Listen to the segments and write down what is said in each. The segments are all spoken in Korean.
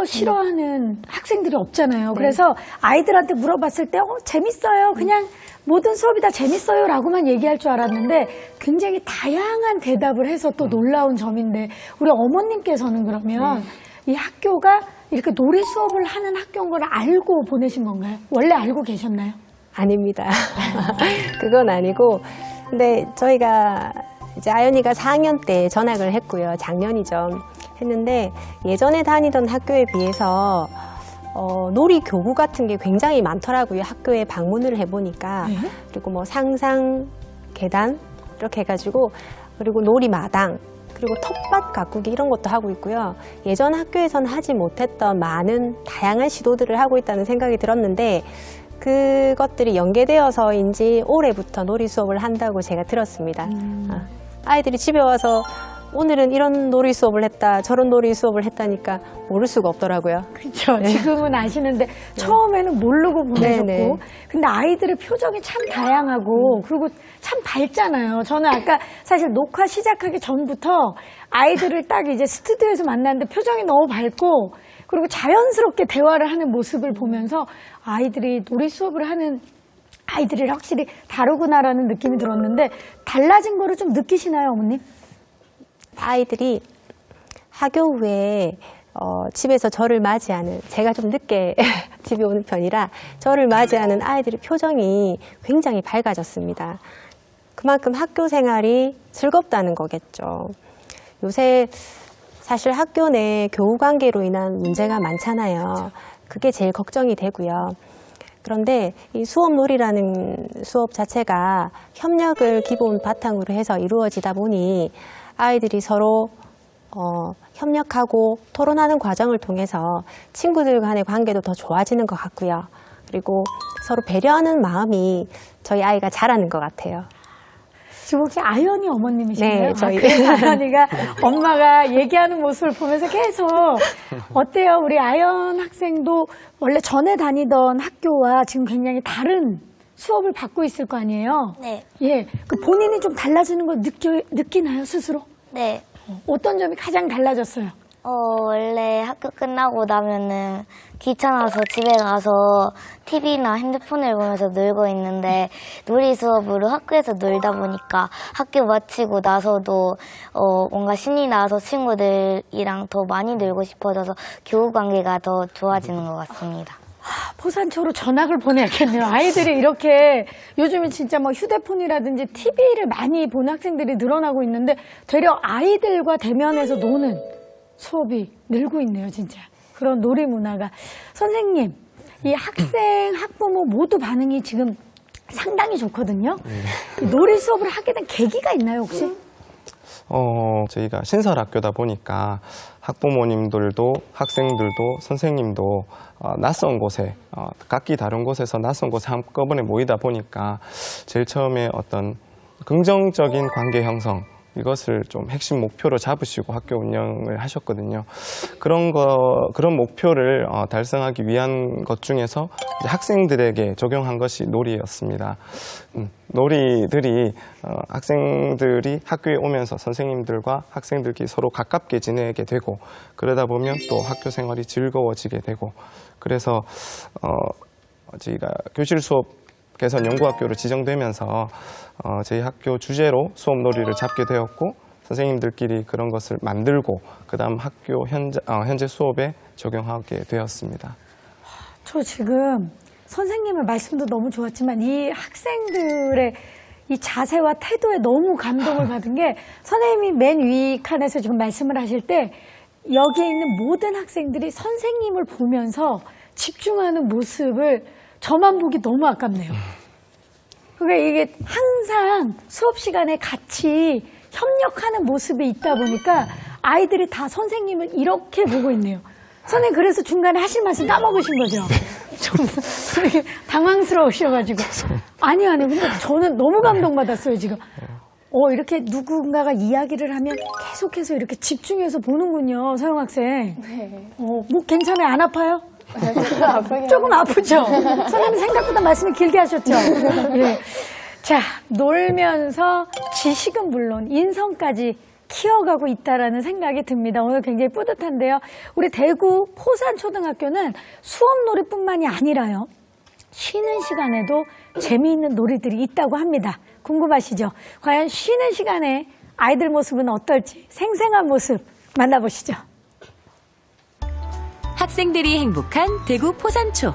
싫어하는 학생들이 없잖아요. 그래서 아이들한테 물어봤을 때 재밌어요. 그냥 모든 수업이 다 재밌어요 라고만 얘기할 줄 알았는데 굉장히 다양한 대답을 해서 또 놀라운 점인데 우리 어머님께서는 그러면 이 학교가 이렇게 놀이 수업을 하는 학교인 걸 알고 보내신 건가요? 원래 알고 계셨나요? 아닙니다. 그건 아니고, 근데 저희가 이제 아연이가 4학년 때 전학을 했고요. 작년이죠. 했는데 예전에 다니던 학교에 비해서 놀이 교구 같은 게 굉장히 많더라고요. 학교에 방문을 해보니까. 네? 그리고 뭐 상상, 계단 이렇게 해가지고, 그리고 놀이 마당, 그리고 텃밭 가꾸기 이런 것도 하고 있고요. 예전 학교에서는 하지 못했던 많은 다양한 시도들을 하고 있다는 생각이 들었는데 그것들이 연계되어서인지 올해부터 놀이 수업을 한다고 제가 들었습니다. 아이들이 집에 와서 오늘은 이런 놀이 수업을 했다, 저런 놀이 수업을 했다니까 모를 수가 없더라고요. 그렇죠. 지금은 아시는데 처음에는 모르고 보내셨고 네네. 근데 아이들의 표정이 참 다양하고 그리고 참 밝잖아요. 저는 아까 사실 녹화 시작하기 전부터 아이들을 딱 이제 스튜디오에서 만났는데 표정이 너무 밝고 그리고 자연스럽게 대화를 하는 모습을 보면서 아이들이 놀이 수업을 하는 아이들이 확실히 다르구나라는 느낌이 들었는데 달라진 거를 좀 느끼시나요, 어머님? 아이들이 학교 후에 집에서 저를 맞이하는, 제가 좀 늦게 집에 오는 편이라 저를 맞이하는 아이들의 표정이 굉장히 밝아졌습니다. 그만큼 학교 생활이 즐겁다는 거겠죠. 요새 사실 학교 내 교우 관계로 인한 문제가 많잖아요. 그게 제일 걱정이 되고요. 그런데 이 수업놀이라는 수업 자체가 협력을 기본 바탕으로 해서 이루어지다 보니 아이들이 서로 협력하고 토론하는 과정을 통해서 친구들 간의 관계도 더 좋아지는 것 같고요. 그리고 서로 배려하는 마음이 저희 아이가 자라는 것 같아요. 지금 혹시 아연이 어머님이신가요? 네, 저희. 그래서 아연이가 엄마가 얘기하는 모습을 보면서 계속 어때요? 우리 아연 학생도 원래 전에 다니던 학교와 지금 굉장히 다른 수업을 받고 있을 거 아니에요? 네. 예. 그 본인이 좀 달라지는 걸 느끼나요, 스스로? 네. 어떤 점이 가장 달라졌어요? 원래 학교 끝나고 나면은 귀찮아서 집에 가서 TV나 핸드폰을 보면서 놀고 있는데 놀이 수업으로 학교에서 놀다 보니까 학교 마치고 나서도 뭔가 신이 나서 친구들이랑 더 많이 놀고 싶어져서 교우 관계가 더 좋아지는 것 같습니다. 포산초로 전학을 보내야겠네요. 아이들이 이렇게 요즘에 진짜 뭐 휴대폰이라든지 TV를 많이 보는 학생들이 늘어나고 있는데 되려 아이들과 대면해서 노는 수업이 늘고 있네요, 진짜. 그런 놀이 문화가. 선생님, 이 학생, 학부모 모두 반응이 지금 상당히 좋거든요. 이 놀이 수업을 하게 된 계기가 있나요, 혹시? 저희가 신설학교다 보니까 학부모님들도 학생들도 선생님도 낯선 곳에 각기 다른 곳에서 낯선 곳에 한꺼번에 모이다 보니까 제일 처음에 어떤 긍정적인 관계 형성 이것을 좀 핵심 목표로 잡으시고 학교 운영을 하셨거든요. 그런 목표를 달성하기 위한 것 중에서 이제 학생들에게 적용한 것이 놀이였습니다. 놀이들이 학생들이 학교에 오면서 선생님들과 학생들끼리 서로 가깝게 지내게 되고 그러다 보면 또 학교 생활이 즐거워지게 되고 그래서 저희가 교실 수업 개선 연구학교로 지정되면서 저희 학교 주제로 수업놀이를 잡게 되었고 선생님들끼리 그런 것을 만들고 그 다음 학교 현재 수업에 적용하게 되었습니다. 저 지금 선생님의 말씀도 너무 좋았지만 이 학생들의 이 자세와 태도에 너무 감동을 받은 게 선생님이 맨 위 칸에서 지금 말씀을 하실 때 여기에 있는 모든 학생들이 선생님을 보면서 집중하는 모습을 저만 보기 너무 아깝네요. 그러니까 이게 항상 수업 시간에 같이 협력하는 모습이 있다 보니까 아이들이 다 선생님을 이렇게 보고 있네요. 선생님 그래서 중간에 하실 말씀 까먹으신 거죠? 좀 선생님 당황스러우셔가지고. 아니요. 근데 저는 너무 감동받았어요, 지금. 이렇게 누군가가 이야기를 하면 계속해서 이렇게 집중해서 보는군요, 서영 학생. 네. 뭐 괜찮아요? 안 아파요? 아프긴 조금 아프죠? 선생님 생각보다 말씀을 길게 하셨죠? 예. 자, 놀면서 지식은 물론 인성까지 키워가고 있다라는 생각이 듭니다. 오늘 굉장히 뿌듯한데요. 우리 대구 포산초등학교는 수업놀이뿐만이 아니라요. 쉬는 시간에도 재미있는 놀이들이 있다고 합니다. 궁금하시죠? 과연 쉬는 시간에 아이들 모습은 어떨지 생생한 모습 만나보시죠. 학생들이 행복한 대구 포산초.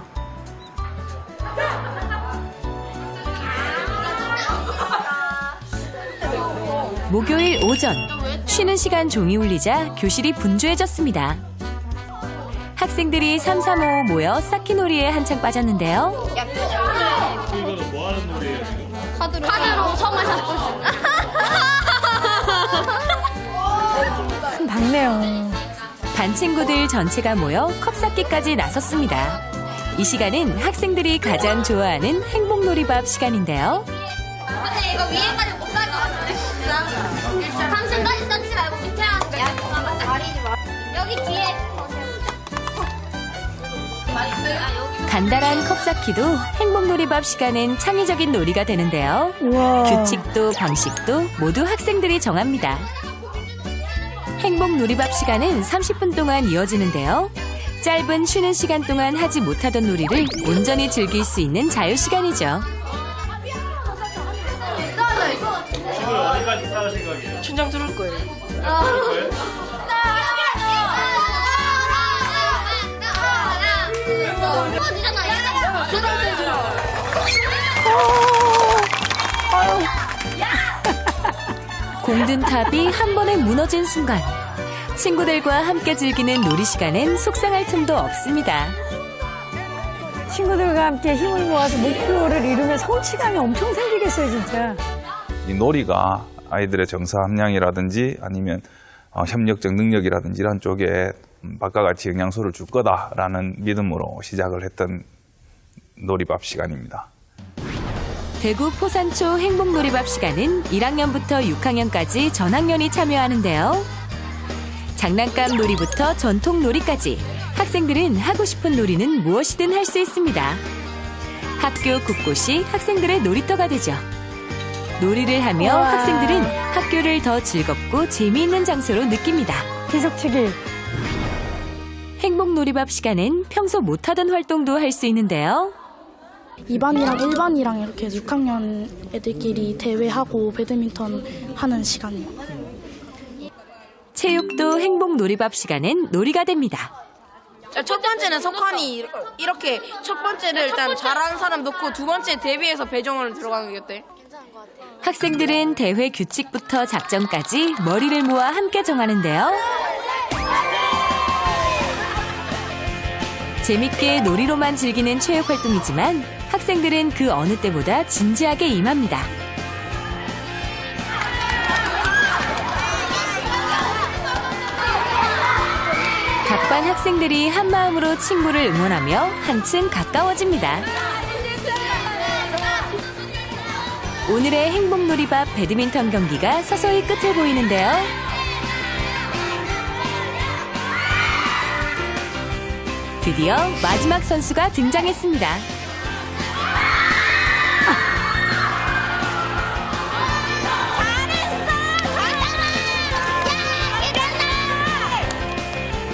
목요일 오전, 쉬는 시간 종이 울리자 교실이 분주해졌습니다. 학생들이 삼삼오오 모여 쌓기놀이에 한창 빠졌는데요. 이거는 뭐 하는 놀이예요, 지금? 카드로 성을 잡고 있습니다. 참 밝네요. 반 친구들 전체가 모여 컵쌓기까지 나섰습니다. 이 시간은 학생들이 가장 좋아하는 행복놀이밥 시간인데요. 근데 이거 위에까지 못 갈 것 같은데? 당신까지 던지 말고 밑에 하는 가리지 마. 여기 뒤에. 간단한 컵쌓기도 행복놀이밥 시간엔 창의적인 놀이가 되는데요. 우와. 규칙도 방식도 모두 학생들이 정합니다. 행복놀이밥 시간은 30분 동안 이어지는데요. 짧은 쉬는 시간 동안 하지 못하던 놀이를 온전히 즐길 수 있는 자유시간이죠. 오늘 어디까지 싸울 생각이에요? 춘장 들을 거예요. 공든탑이 한 번에 무너진 순간 친구들과 함께 즐기는 놀이 시간엔 속상할 틈도 없습니다. 친구들과 함께 힘을 모아서 목표를 이루면 성취감이 엄청 생기겠어요, 진짜. 이 놀이가 아이들의 정서 함량이라든지 아니면 협력적 능력이라든지 이런 쪽에 바깥 같이 영향소를 줄 거다라는 믿음으로 시작을 했던 놀이밥 시간입니다. 대구 포산초 행복놀이밥 시간은 1학년부터 6학년까지 전 학년이 참여하는데요. 장난감 놀이부터 전통 놀이까지 학생들은 하고 싶은 놀이는 무엇이든 할 수 있습니다. 학교 곳곳이 학생들의 놀이터가 되죠. 놀이를 하며 우와. 학생들은 학교를 더 즐겁고 재미있는 장소로 느낍니다. 비석치기. 행복놀이밥 시간엔 평소 못하던 활동도 할 수 있는데요. 2반이랑 1반이랑 이렇게 6학년 애들끼리 대회하고 배드민턴 하는 시간이에요. 체육도 행복놀이밥 시간엔 놀이가 됩니다. 첫 번째는 석환이 이렇게 첫 번째를 일단 잘하는 사람 놓고 두 번째 대비해서 배정을 들어가는 게 어때? 학생들은 대회 규칙부터 작전까지 머리를 모아 함께 정하는데요. 재밌게 놀이로만 즐기는 체육 활동이지만 학생들은 그 어느 때보다 진지하게 임합니다. 각 반 학생들이 한마음으로 친구를 응원하며 한층 가까워집니다. 오늘의 행복놀이밥 배드민턴 경기가 서서히 끝을 보이는데요. 드디어 마지막 선수가 등장했습니다.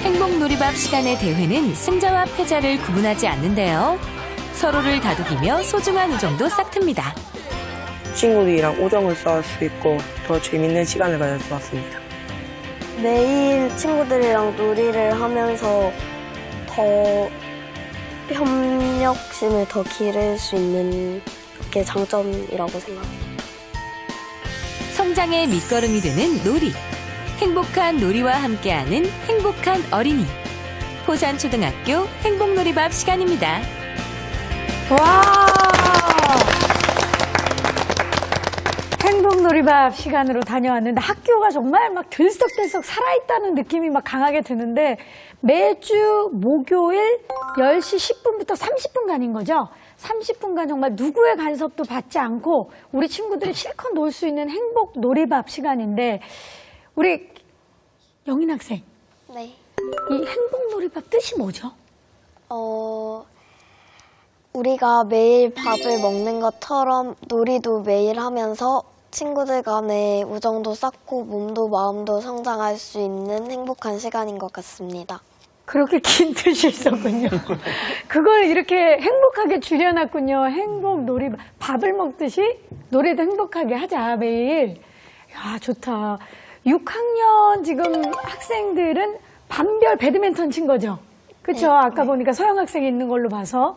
행복놀이밥 시간의 대회는 승자와 패자를 구분하지 않는데요. 서로를 다독이며 소중한 우정도 싹틉니다. 친구들이랑 우정을 쌓을 수 있고 더 재밌는 시간을 가질 수 있습니다. 매일 친구들이랑 놀이를 하면서 더 협력심을 더 기를 수 있는 게 장점이라고 생각합니다. 성장의 밑거름이 되는 놀이. 행복한 놀이와 함께하는 행복한 어린이. 포산초등학교 행복놀이밥 시간입니다. 와! 행복놀이밥 시간으로 다녀왔는데 학교가 정말 막 들썩들썩 살아있다는 느낌이 막 강하게 드는데 매주 목요일 10시 10분부터 30분간인 거죠. 30분간 정말 누구의 간섭도 받지 않고 우리 친구들이 실컷 놀 수 있는 행복놀이밥 시간인데 우리 영인 학생, 네. 이 행복놀이밥 뜻이 뭐죠? 우리가 매일 밥을 먹는 것처럼 놀이도 매일 하면서 친구들 간의 우정도 쌓고 몸도 마음도 성장할 수 있는 행복한 시간인 것 같습니다. 그렇게 긴 뜻이 있었군요. 그걸 이렇게 행복하게 줄여놨군요. 행복 놀이 밥을 먹듯이 노래도 행복하게 하자 매일. 야 좋다. 6학년 지금 학생들은 반별 배드민턴 친 거죠? 그렇죠? 아까 보니까 서영 학생이 있는 걸로 봐서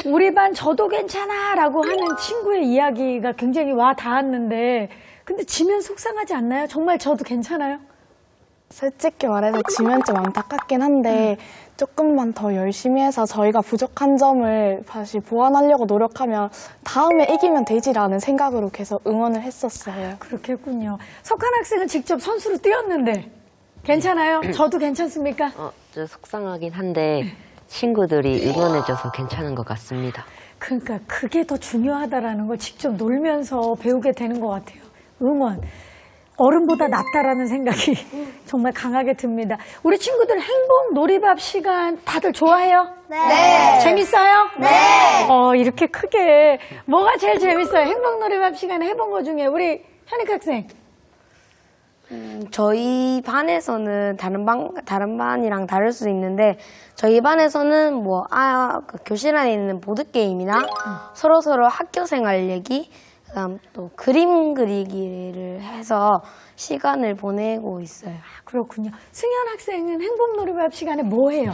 우리 반 저도 괜찮아 라고 하는 친구의 이야기가 굉장히 와 닿았는데 근데 지면 속상하지 않나요? 정말 저도 괜찮아요? 솔직히 말해서 지면 좀 안타깝긴 한데 조금만 더 열심히 해서 저희가 부족한 점을 다시 보완하려고 노력하면 다음에 이기면 되지라는 생각으로 계속 응원을 했었어요. 그렇게 했군요. 석한 학생은 직접 선수로 뛰었는데 괜찮아요? 저도 괜찮습니까? 좀 속상하긴 한데 친구들이 응원해줘서 괜찮은 것 같습니다. 그러니까 그게 더 중요하다라는 걸 직접 놀면서 배우게 되는 것 같아요. 응원. 어른보다 낫다라는 생각이 정말 강하게 듭니다. 우리 친구들 행복 놀이밥 시간 다들 좋아해요? 네. 재밌어요? 네. 이렇게 크게 뭐가 제일 재밌어요? 행복 놀이밥 시간에 해본 거 중에 우리 현익 학생. 저희 반에서는 다른 반이랑 다를 수 있는데 저희 반에서는 그 교실 안에 있는 보드 게임이나 서로 학교 생활 얘기, 그다음 또 그림 그리기를 해서 시간을 보내고 있어요. 그렇군요. 승현 학생은 행복 놀이밥 시간에 뭐 해요?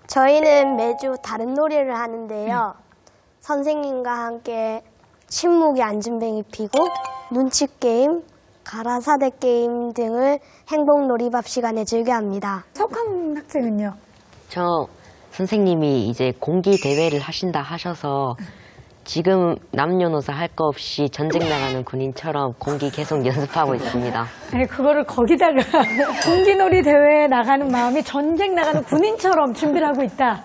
저희는 매주 다른 놀이를 하는데요. 선생님과 함께 침묵의 안전뱅이 피고 눈치 게임, 가라사대 게임 등을 행복 놀이밥 시간에 즐겨합니다. 석한 학생은요? 저 선생님이 이제 공기 대회를 하신다 하셔서 지금 남녀노소 할 거 없이 전쟁 나가는 군인처럼 공기 계속 연습하고 있습니다. 아니 그거를 거기다가 공기놀이 대회에 나가는 마음이 전쟁 나가는 군인처럼 준비를 하고 있다.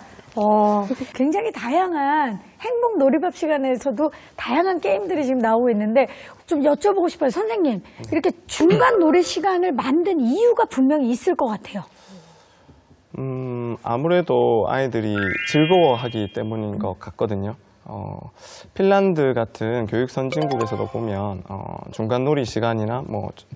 굉장히 다양한 행복 놀이밥 시간에서도 다양한 게임들이 지금 나오고 있는데 좀 여쭤보고 싶어요. 선생님, 이렇게 중간 놀이 시간을 만든 이유가 분명히 있을 것 같아요. 아무래도 아이들이 즐거워하기 때문인 것 같거든요. 핀란드 같은 교육 선진국에서도 보면 중간 놀이 시간이나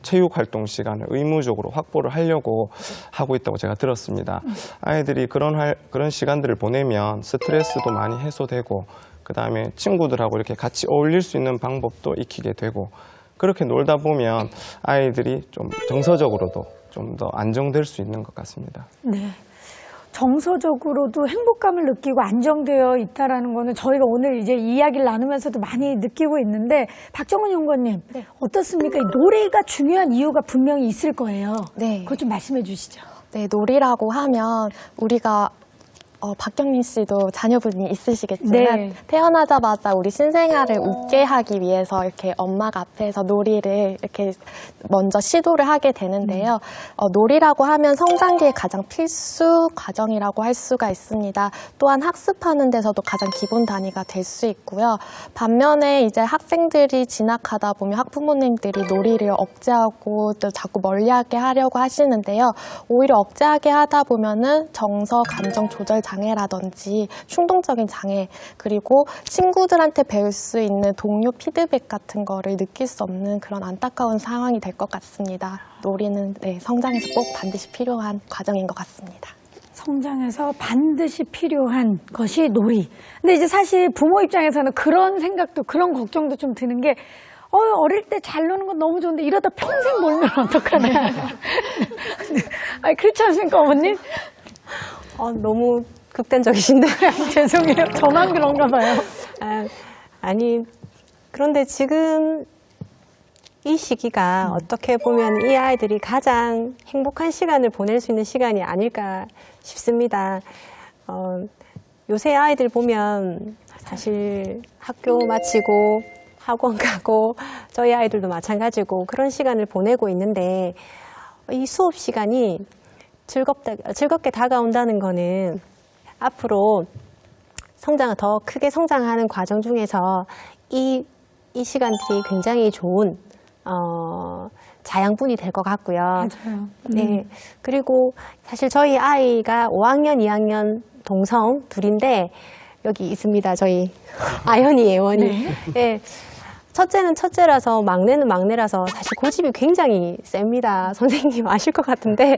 체육 활동 시간을 의무적으로 확보를 하려고 하고 있다고 제가 들었습니다. 아이들이 그런 시간들을 보내면 스트레스도 많이 해소되고 그다음에 친구들하고 이렇게 같이 어울릴 수 있는 방법도 익히게 되고 그렇게 놀다 보면 아이들이 좀 정서적으로도 좀 더 안정될 수 있는 것 같습니다. 네. 정서적으로도 행복감을 느끼고 안정되어 있다라는 거는 저희가 오늘 이제 이야기를 나누면서도 많이 느끼고 있는데 박정은 연구원님 어떻습니까? 이 놀이가 중요한 이유가 분명히 있을 거예요. 네. 그것 좀 말씀해 주시죠. 네, 놀이라고 하면 우리가 박경민 씨도 자녀분이 있으시겠지만 네. 태어나자마자 우리 신생아를 웃게 하기 위해서 이렇게 엄마가 앞에서 놀이를 이렇게 먼저 시도를 하게 되는데요. 놀이라고 하면 성장기의 가장 필수 과정이라고 할 수가 있습니다. 또한 학습하는 데서도 가장 기본 단위가 될 수 있고요. 반면에 이제 학생들이 진학하다 보면 학부모님들이 놀이를 억제하고 또 자꾸 멀리하게 하려고 하시는데요. 오히려 억제하게 하다 보면은 정서, 감정 조절 장애라든지 충동적인 장애 그리고 친구들한테 배울 수 있는 동료 피드백 같은 거를 느낄 수 없는 그런 안타까운 상황이 될 것 같습니다. 놀이는 성장에서 꼭 반드시 필요한 과정인 것 같습니다. 성장에서 반드시 필요한 것이 놀이. 근데 이제 사실 부모 입장에서는 그런 생각도 그런 걱정도 좀 드는 게 어릴 때 잘 노는 건 너무 좋은데 이러다 평생 놀면 어떡하냐. 아니, 그렇지 않습니까 어머님? 너무 극단적이신데. 죄송해요. 저만 그런가 봐요. 아니, 그런데 지금 이 시기가 어떻게 보면 이 아이들이 가장 행복한 시간을 보낼 수 있는 시간이 아닐까 싶습니다. 요새 아이들 보면 사실 학교 마치고 학원 가고 저희 아이들도 마찬가지고 그런 시간을 보내고 있는데 이 수업 시간이 즐겁게 다가온다는 거는 앞으로 더 크게 성장하는 과정 중에서 이 시간들이 굉장히 좋은 자양분이 될 것 같고요. 맞아요. 네. 그리고 사실 저희 아이가 5학년, 2학년 동성 둘인데 여기 있습니다. 저희 아연이 예원이. 네. 첫째는 첫째라서 막내는 막내라서 사실 고집이 굉장히 셉니다. 선생님 아실 것 같은데.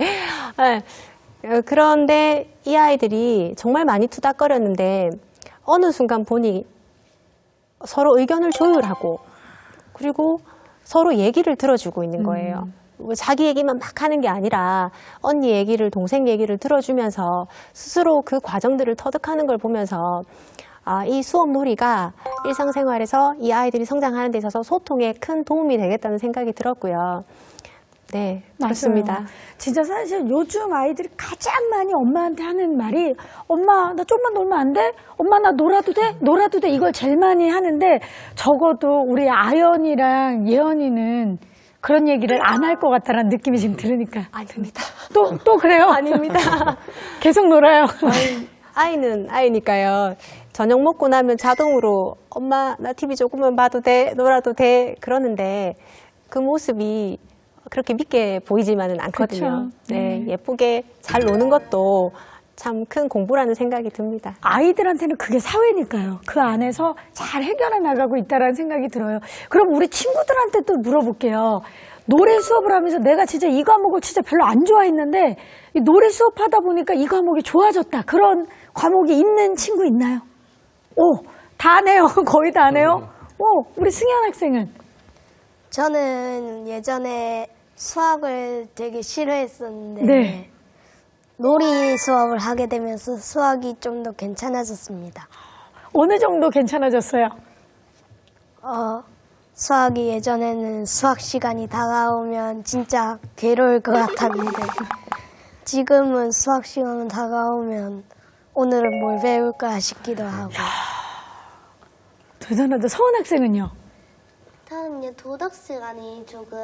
그런데 이 아이들이 정말 많이 투닥거렸는데 어느 순간 보니 서로 의견을 조율하고 그리고 서로 얘기를 들어주고 있는 거예요. 뭐 자기 얘기만 막 하는 게 아니라 언니 얘기를, 동생 얘기를 들어주면서 스스로 그 과정들을 터득하는 걸 보면서 이 수업 놀이가 일상생활에서 이 아이들이 성장하는 데 있어서 소통에 큰 도움이 되겠다는 생각이 들었고요. 네, 그렇습니다. 맞아요. 진짜 사실 요즘 아이들이 가장 많이 엄마한테 하는 말이 엄마 나 좀만 놀면 안 돼? 엄마 나 놀아도 돼? 놀아도 돼? 이걸 제일 많이 하는데 적어도 우리 아연이랑 예언이는 그런 얘기를 안 할 것 같다라는 느낌이 지금 들으니까. 아닙니다. 또 그래요? 아닙니다. 계속 놀아요. 아이는 아이니까요. 저녁 먹고 나면 자동으로 엄마 나 TV 조금만 봐도 돼? 놀아도 돼? 그러는데 그 모습이 그렇게 믿게 보이지만은 않거든요. 그쵸. 네, 예쁘게 잘 노는 것도 참 큰 공부라는 생각이 듭니다. 아이들한테는 그게 사회니까요. 그 안에서 잘 해결해 나가고 있다라는 생각이 들어요. 그럼 우리 친구들한테 또 물어볼게요. 노래 수업을 하면서 내가 진짜 이 과목을 진짜 별로 안 좋아했는데 이 노래 수업하다 보니까 이 과목이 좋아졌다. 그런 과목이 있는 친구 있나요? 오, 다 네요. 거의 다 네요. 오, 우리 승현 학생은? 저는 예전에 수학을 되게 싫어했었는데 네. 놀이 수업을 하게 되면서 수학이 좀 더 괜찮아졌습니다. 어느 정도 괜찮아졌어요? 수학이 예전에는 수학 시간이 다가오면 진짜 괴로울 것 같았는데 지금은 수학 시간 다가오면 오늘은 뭘 배울까 싶기도 하고. 대단하다. 서은 학생은요? 다음에 도덕 시간이 조금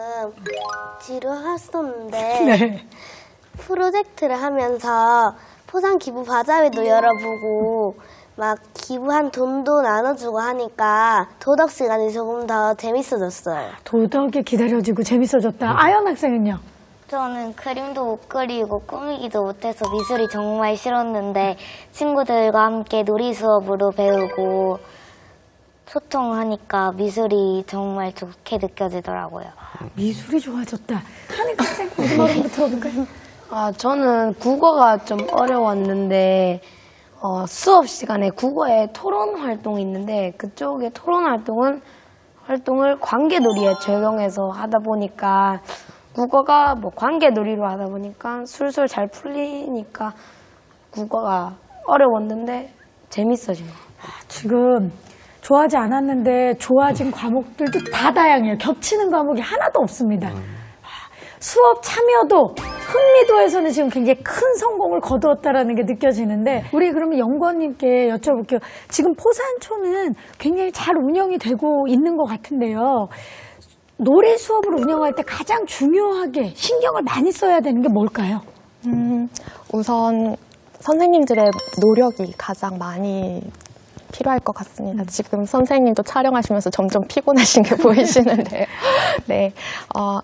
지루했었는데 네. 프로젝트를 하면서 포상 기부 바자회도 열어보고 막 기부한 돈도 나눠주고 하니까 도덕 시간이 조금 더 재밌어졌어요. 도덕이 기다려지고 재밌어졌다. 아연 학생은요? 저는 그림도 못 그리고 꾸미기도 못해서 미술이 정말 싫었는데 친구들과 함께 놀이 수업으로 배우고 소통하니까 미술이 정말 좋게 느껴지더라고요. 미술이 좋아졌다. 한익 학생 마지막으로 들어볼까요? 저는 국어가 좀 어려웠는데 수업 시간에 국어에 토론 활동이 있는데 그쪽에 토론 활동을 관계놀이에 적용해서 하다 보니까 국어가 뭐 관계놀이로 하다 보니까 술술 잘 풀리니까 국어가 어려웠는데 재밌어진 것 같아요. 지금 좋아하지 않았는데 좋아진 과목들도 다 다양해요. 겹치는 과목이 하나도 없습니다. 수업 참여도, 흥미도에서는 지금 굉장히 큰 성공을 거두었다라는 게 느껴지는데 우리 그러면 연구원님께 여쭤볼게요. 지금 포산초는 굉장히 잘 운영이 되고 있는 것 같은데요. 놀이 수업을 운영할 때 가장 중요하게 신경을 많이 써야 되는 게 뭘까요? 우선 선생님들의 노력이 가장 많이 필요할 것 같습니다. 지금 선생님도 촬영하시면서 점점 피곤하신 게 보이시는데요. 네,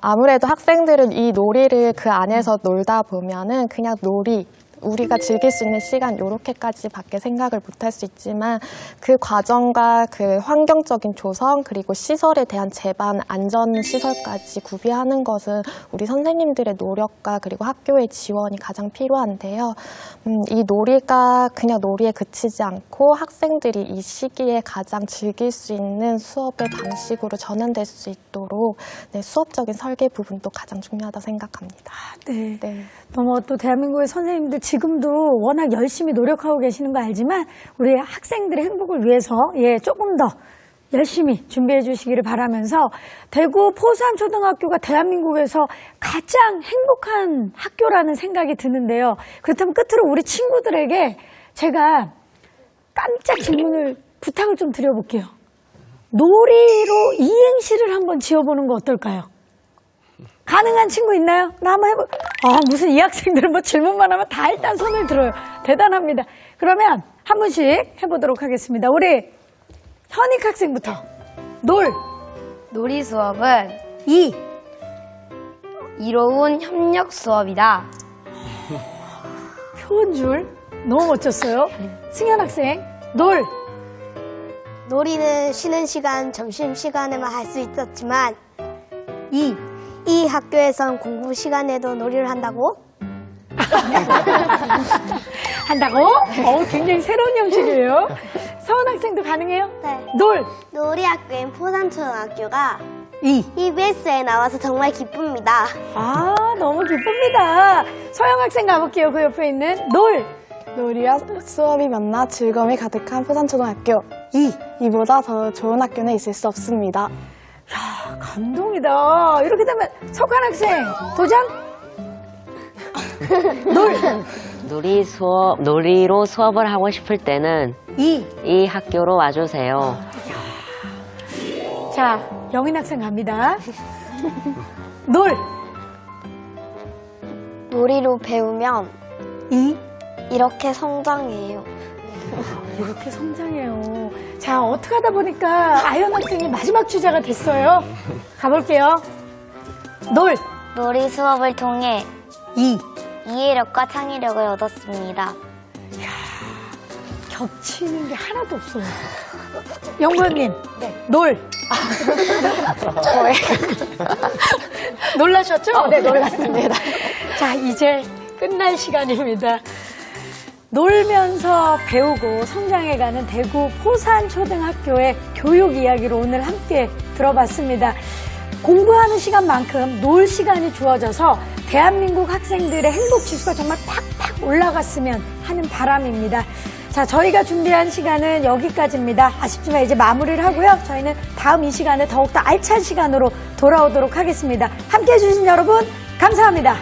아무래도 학생들은 이 놀이를 그 안에서 놀다 보면은 그냥 놀이, 우리가 즐길 수 있는 시간 요렇게까지밖에 생각을 못할 수 있지만 그 과정과 그 환경적인 조성 그리고 시설에 대한 제반 안전시설까지 구비하는 것은 우리 선생님들의 노력과 그리고 학교의 지원이 가장 필요한데요. 이 놀이가 그냥 놀이에 그치지 않고 학생들이 이 시기에 가장 즐길 수 있는 수업의 방식으로 전환될 수 있도록 네, 수업적인 설계 부분도 가장 중요하다고 생각합니다. 네. 네. 또 대한민국의 선생님들 지금도 워낙 열심히 노력하고 계시는 거 알지만 우리 학생들의 행복을 위해서 조금 더 열심히 준비해 주시기를 바라면서 대구 포산초등학교가 대한민국에서 가장 행복한 학교라는 생각이 드는데요. 그렇다면 끝으로 우리 친구들에게 제가 깜짝 질문을 부탁을 좀 드려볼게요. 놀이로 이행시를 한번 지어보는 거 어떨까요? 가능한 친구 있나요? 나 한번 해볼. 무슨 이 학생들은 뭐 질문만 하면 다 일단 손을 들어요. 대단합니다. 그러면 한 분씩 해보도록 하겠습니다. 우리 현익 학생부터. 놀이 수업은 이로운 협력 수업이다. 표현줄 너무 멋졌어요. 승현 학생. 놀이는 쉬는 시간, 점심 시간에만 할 수 있었지만 2. 이 학교에선 공부 시간에도 놀이를 한다고? 한다고? 굉장히 새로운 형식이에요. 서원 학생도 가능해요? 네. 놀. 놀이학교인 포산초등학교가 2. EBS에 나와서 정말 기쁩니다. 아, 너무 기쁩니다. 서영 학생 가볼게요. 그 옆에 있는 놀. 놀이와 수업이 만나 즐거움이 가득한 포산초등학교. 2. 이보다 더 좋은 학교는 있을 수 없습니다. 야, 감동이다. 이렇게 되면 석환 학생 도전? 놀. 놀이로 수업을 하고 싶을 때는 2. 이 학교로 와주세요. 자, 영인 학생 갑니다. 놀. 놀이로 배우면 2. 이렇게 성장해요. 이렇게 성장해요. 자, 어떻게 하다 보니까 아연 학생이 마지막 주자가 됐어요. 가볼게요. 놀. 놀이 수업을 통해 2. 이해력과 창의력을 얻었습니다. 겹치는 게 하나도 없어요. 영구님. 네. 놀. 놀라셨죠? 네, 놀랐습니다. 자, 이제 끝날 시간입니다. 놀면서 배우고 성장해가는 대구 포산초등학교의 교육 이야기를 오늘 함께 들어봤습니다. 공부하는 시간만큼 놀 시간이 주어져서 대한민국 학생들의 행복 지수가 정말 팍팍 올라갔으면 하는 바람입니다. 자, 저희가 준비한 시간은 여기까지입니다. 아쉽지만 이제 마무리를 하고요. 저희는 다음 이 시간에 더욱더 알찬 시간으로 돌아오도록 하겠습니다. 함께해 주신 여러분 감사합니다.